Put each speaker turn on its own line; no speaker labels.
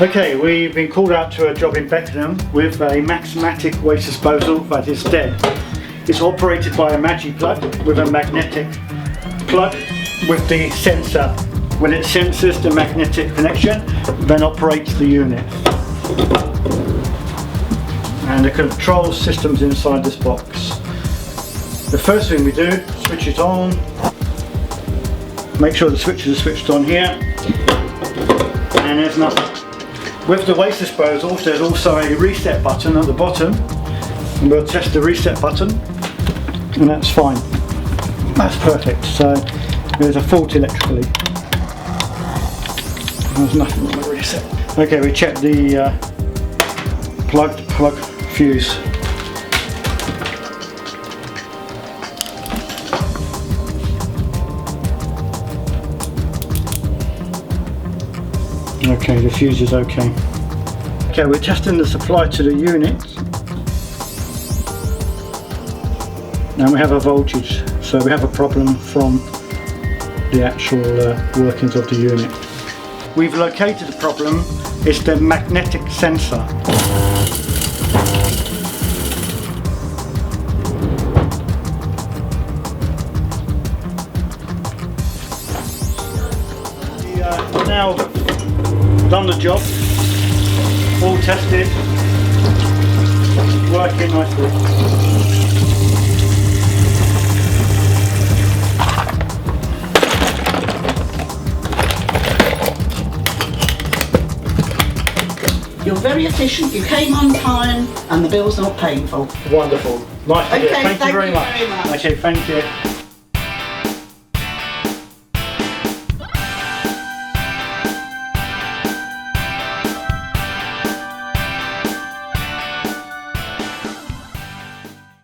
Okay, we've been called out to a job in Beckenham with a Maxmatic waste disposal that is dead. It's operated by a Magi plug with a magnetic plug with the sensor. When it senses the magnetic connection, then operates the unit. And the control system's inside this box. The first thing we do, switch it on. Make sure the switches are switched on here. And there's nothing. With the waste disposal, there's also a reset button at the bottom, and we'll test the reset button, and that's fine. That's perfect. So there's a fault electrically. There's nothing on the reset. Okay, we check the plug fuse. Okay, the fuse is okay. Okay, we're testing the supply to the unit. And we have a voltage, so we have a problem from the actual workings of the unit. We've located the problem, it's the magnetic sensor. We now done the job, all tested, working nicely.
You're very efficient, you came on time, and the bill's not painful.
Wonderful. Nice to hear.
Okay,
Thank you very much.
very much.
Okay, thank you.